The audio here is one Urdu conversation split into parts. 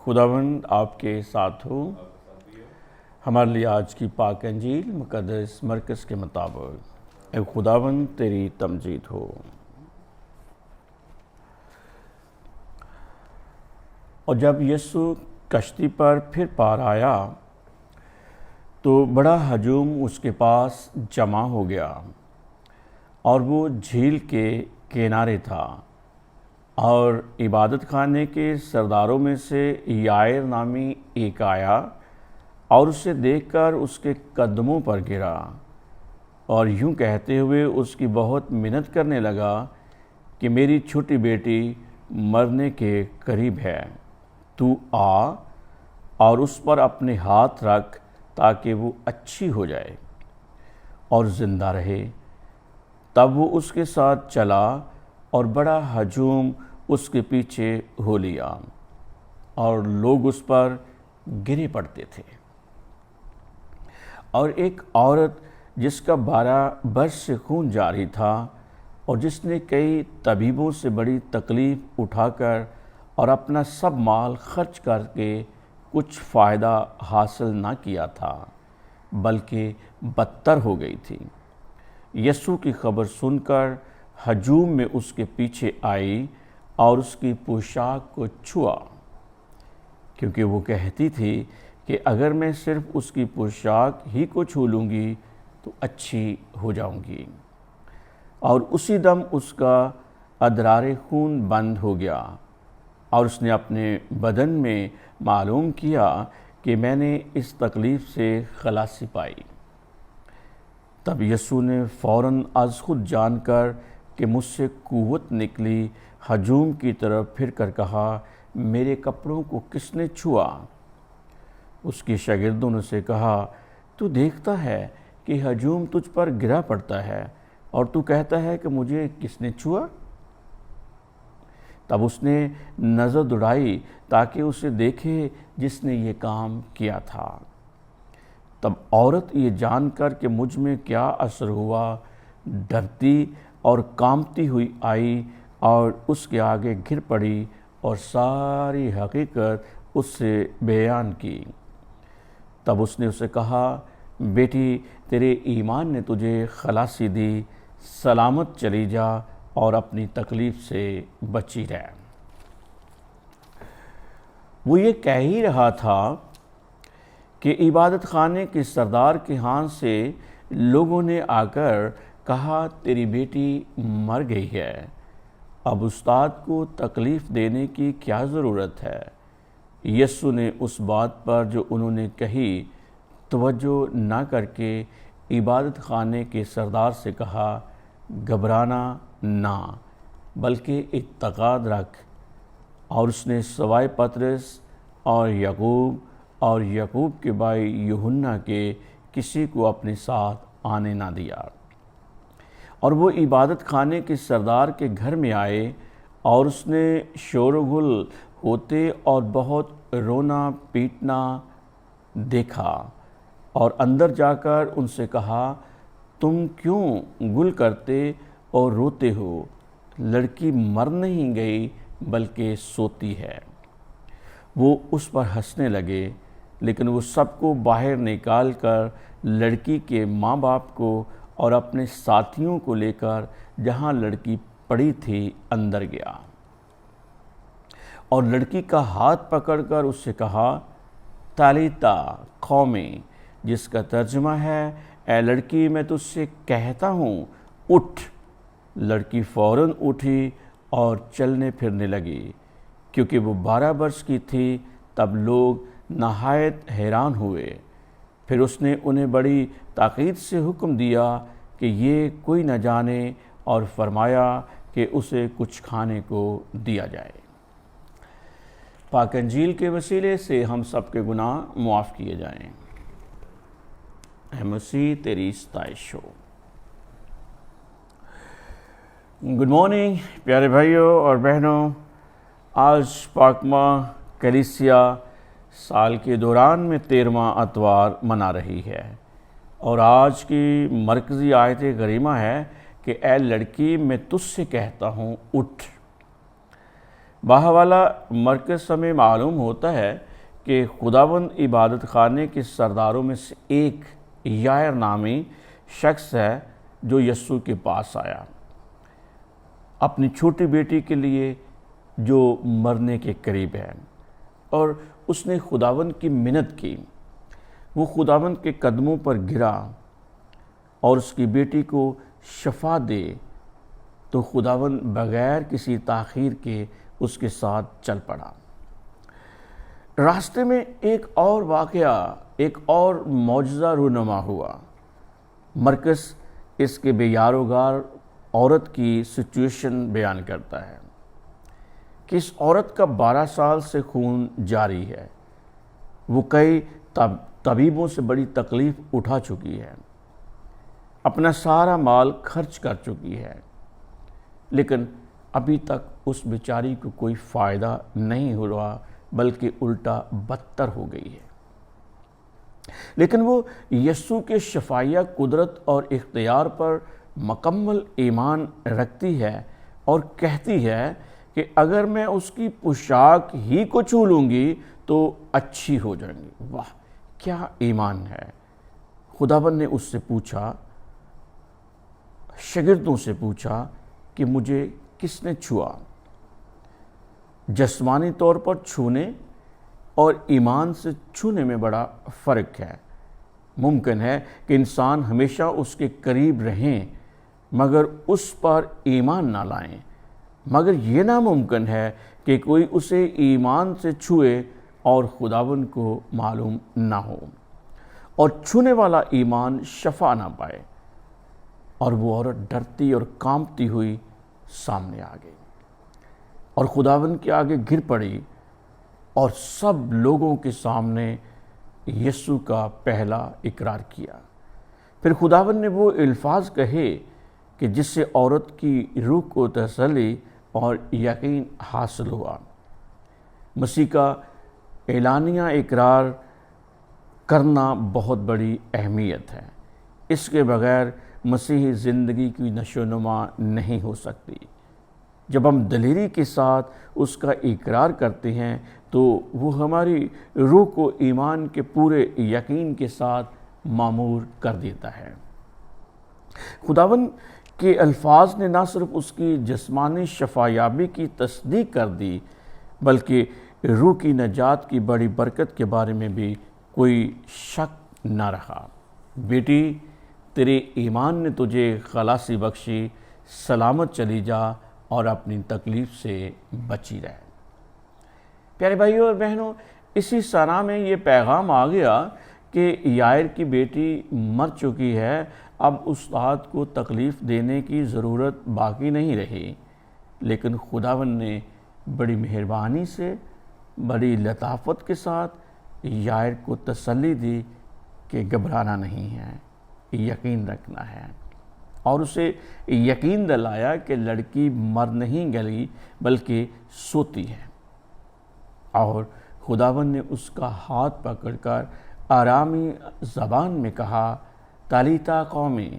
خداوند آپ کے ساتھ ہو۔ ہمارے لیے آج کی پاک انجیل مقدس مرکز کے مطابق۔ اے خداوند تیری تمجید ہو۔ اور جب یسوع کشتی پر پھر پار آیا تو بڑا ہجوم اس کے پاس جمع ہو گیا، اور وہ جھیل کے کنارے تھا، اور عبادت خانے کے سرداروں میں سے یائر نامی ایک آیا اور اسے دیکھ کر اس کے قدموں پر گرا، اور یوں کہتے ہوئے اس کی بہت منت کرنے لگا کہ میری چھوٹی بیٹی مرنے کے قریب ہے، تو آ اور اس پر اپنے ہاتھ رکھ تاکہ وہ اچھی ہو جائے اور زندہ رہے۔ تب وہ اس کے ساتھ چلا، اور بڑا ہجوم اس کے پیچھے ہو لیا، اور لوگ اس پر گرے پڑتے تھے۔ اور ایک عورت جس کا 12 برس سے خون جاری تھا، اور جس نے کئی طبیبوں سے بڑی تکلیف اٹھا کر اور اپنا سب مال خرچ کر کے کچھ فائدہ حاصل نہ کیا تھا، بلکہ بدتر ہو گئی تھی، یسوع کی خبر سن کر ہجوم میں اس کے پیچھے آئی اور اس کی پوشاک کو چھوا، کیونکہ وہ کہتی تھی کہ اگر میں صرف اس کی پوشاک ہی کو چھو لوں گی تو اچھی ہو جاؤں گی۔ اور اسی دم اس کا ادرار خون بند ہو گیا، اور اس نے اپنے بدن میں معلوم کیا کہ میں نے اس تکلیف سے خلاصی پائی۔ تب یسوع نے فوراً از خود جان کر کہ مجھ سے قوت نکلی، ہجوم کی طرف پھر کر کہا، میرے کپڑوں کو کس نے چھوا؟ اس کے شاگردوں نے اسے کہا، تو دیکھتا ہے کہ ہجوم تجھ پر گرا پڑتا ہے، اور تو کہتا ہے کہ مجھے کس نے چھوا؟ تب اس نے نظر دوڑائی تاکہ اسے دیکھے جس نے یہ کام کیا تھا۔ تب عورت یہ جان کر کہ مجھ میں کیا اثر ہوا، ڈرتی اور کانپتی ہوئی آئی اور اس کے آگے گر پڑی اور ساری حقیقت اس سے بیان کی۔ تب اس نے اسے کہا، بیٹی تیرے ایمان نے تجھے خلاصی دی، سلامت چلی جا اور اپنی تکلیف سے بچی رہ۔ وہ یہ کہہ ہی رہا تھا کہ عبادت خانے کے سردار کے ہاں سے لوگوں نے آ کر کہا، تیری بیٹی مر گئی ہے، اب استاد کو تکلیف دینے کی کیا ضرورت ہے؟ یسوع نے اس بات پر جو انہوں نے کہی توجہ نہ کر کے عبادت خانے کے سردار سے کہا، گھبرانا نہ بلکہ اعتقاد رکھ۔ اور اس نے سوائے پطرس اور یعقوب کے بھائی یوحنا کے کسی کو اپنے ساتھ آنے نہ دیا۔ اور وہ عبادت خانے کے سردار کے گھر میں آئے، اور اس نے شور و غل ہوتے اور بہت رونا پیٹنا دیکھا، اور اندر جا کر ان سے کہا، تم کیوں غل کرتے اور روتے ہو؟ لڑکی مر نہیں گئی بلکہ سوتی ہے۔ وہ اس پر ہنسنے لگے، لیکن وہ سب کو باہر نکال کر لڑکی کے ماں باپ کو اور اپنے ساتھیوں کو لے کر جہاں لڑکی پڑی تھی اندر گیا، اور لڑکی کا ہاتھ پکڑ کر اس سے کہا، تالیتا قومی، جس کا ترجمہ ہے، اے لڑکی میں تجھ سے کہتا ہوں اٹھ۔ لڑکی فوراً اٹھی اور چلنے پھرنے لگی، کیونکہ وہ 12 برس کی تھی۔ تب لوگ نہایت حیران ہوئے۔ پھر اس نے انہیں بڑی تاکید سے حکم دیا کہ یہ کوئی نہ جانے، اور فرمایا کہ اسے کچھ کھانے کو دیا جائے۔ پاک انجیل کے وسیلے سے ہم سب کے گناہ معاف کیے جائیں۔ اے مسیح تیری ستائش ہو۔ گڈ مارننگ پیارے بھائیوں اور بہنوں، آج پاک ماں کلیسیا سال کے دوران میں 13واں اتوار منا رہی ہے، اور آج کی مرکزی آیت کریمہ ہے کہ اے لڑکی میں تجھ سے کہتا ہوں اٹھ۔ باہوالا مرکز ہمیں معلوم ہوتا ہے کہ خداوند عبادت خانے کے سرداروں میں سے ایک یائر نامی شخص ہے جو یسوع کے پاس آیا اپنی چھوٹی بیٹی کے لیے جو مرنے کے قریب ہے، اور اس نے خداوند کی منت کی۔ وہ خداوند کے قدموں پر گرا اور اس کی بیٹی کو شفا دے تو خداوند بغیر کسی تاخیر کے اس کے ساتھ چل پڑا۔ راستے میں ایک اور واقعہ، ایک اور معجزہ رونما ہوا۔ مرکز اس کے بے یار و غار عورت کی سچویشن بیان کرتا ہے کہ اس عورت کا 12 سال سے خون جاری ہے۔ وہ کئی طبیبوں سے بڑی تکلیف اٹھا چکی ہے، اپنا سارا مال خرچ کر چکی ہے، لیکن ابھی تک اس بیچاری کو کوئی فائدہ نہیں ہوا بلکہ الٹا بدتر ہو گئی ہے۔ لیکن وہ یسوع کے شفائیہ قدرت اور اختیار پر مکمل ایمان رکھتی ہے اور کہتی ہے کہ اگر میں اس کی پوشاک ہی کو چھو لوں گی تو اچھی ہو جائیں گی۔ واہ، کیا ایمان ہے! خداوند نے اس سے پوچھا، شاگردوں سے پوچھا کہ مجھے کس نے چھوا؟ جسمانی طور پر چھونے اور ایمان سے چھونے میں بڑا فرق ہے۔ ممکن ہے کہ انسان ہمیشہ اس کے قریب رہیں مگر اس پر ایمان نہ لائیں، مگر یہ ناممکن ہے کہ کوئی اسے ایمان سے چھوئے اور خداوند کو معلوم نہ ہو اور چھونے والا ایمان شفا نہ پائے۔ اور وہ عورت ڈرتی اور کانپتی ہوئی سامنے آ گئی اور خداوند کے آگے گر پڑی اور سب لوگوں کے سامنے یسوع کا پہلا اقرار کیا۔ پھر خداوند نے وہ الفاظ کہے کہ جس سے عورت کی روح کو تسلی اور یقین حاصل ہوا۔ مسیح کا اعلانیہ اقرار کرنا بہت بڑی اہمیت ہے۔ اس کے بغیر مسیحی زندگی کی نشو و نما نہیں ہو سکتی۔ جب ہم دلیری کے ساتھ اس کا اقرار کرتے ہیں تو وہ ہماری روح کو ایمان کے پورے یقین کے ساتھ معمور کر دیتا ہے۔ خداوند کے الفاظ نے نہ صرف اس کی جسمانی شفایابی کی تصدیق کر دی بلکہ روح کی نجات کی بڑی برکت کے بارے میں بھی کوئی شک نہ رہا۔ بیٹی، تیرے ایمان نے تجھے خلاصی بخشی، سلامت چلی جا اور اپنی تکلیف سے بچی رہے۔ پیارے بھائیوں اور بہنوں، اسی ثنا میں یہ پیغام آ گیا کہ یائر کی بیٹی مر چکی ہے۔ اب استاد کو تکلیف دینے کی ضرورت باقی نہیں رہی، لیکن خداوند نے بڑی مہربانی سے، بڑی لطافت کے ساتھ یائر کو تسلی دی کہ گھبرانا نہیں ہے، یقین رکھنا ہے، اور اسے یقین دلایا کہ لڑکی مر نہیں گئی بلکہ سوتی ہے۔ اور خداوند نے اس کا ہاتھ پکڑ کر آرامی زبان میں کہا، تالیتا قومی،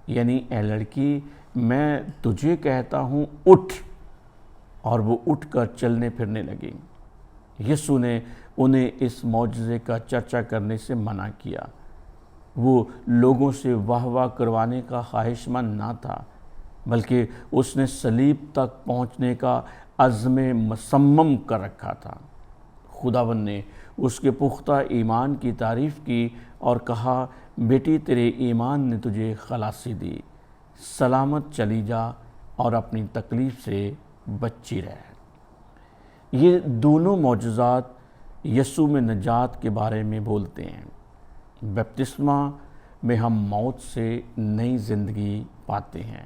یعنی اے لڑکی میں تجھے کہتا ہوں اٹھ، اور وہ اٹھ کر چلنے پھرنے لگی۔ یسوع نے انہیں اس معجزے کا چرچا کرنے سے منع کیا۔ وہ لوگوں سے واہ واہ کروانے کا خواہش مند نہ تھا، بلکہ اس نے صلیب تک پہنچنے کا عزم مصمم کر رکھا تھا۔ خداوند نے اس کے پختہ ایمان کی تعریف کی اور کہا، بیٹی تیرے ایمان نے تجھے خلاصی دی، سلامت چلی جا اور اپنی تکلیف سے بچی رہ۔ یہ دونوں معجزات یسوع میں نجات کے بارے میں بولتے ہیں۔ بپتسمہ میں ہم موت سے نئی زندگی پاتے ہیں،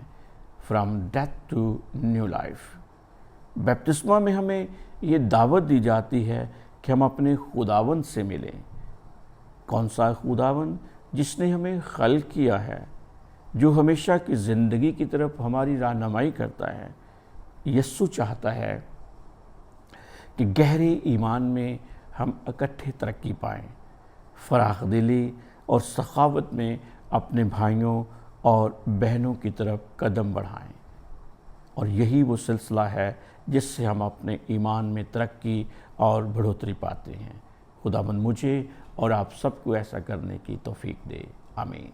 from death to new life. بپتسمہ میں ہمیں یہ دعوت دی جاتی ہے کہ ہم اپنے خداوند سے ملیں۔ کون سا خداوند؟ جس نے ہمیں خلق کیا ہے، جو ہمیشہ کی زندگی کی طرف ہماری رہنمائی کرتا ہے۔ یسوع چاہتا ہے کہ گہرے ایمان میں ہم اکٹھے ترقی پائیں، فراخ دلی اور سخاوت میں اپنے بھائیوں اور بہنوں کی طرف قدم بڑھائیں۔ اور یہی وہ سلسلہ ہے جس سے ہم اپنے ایمان میں ترقی اور بڑھوتری پاتے ہیں۔ خداوند مجھے اور آپ سب کو ایسا کرنے کی توفیق دے، آمین۔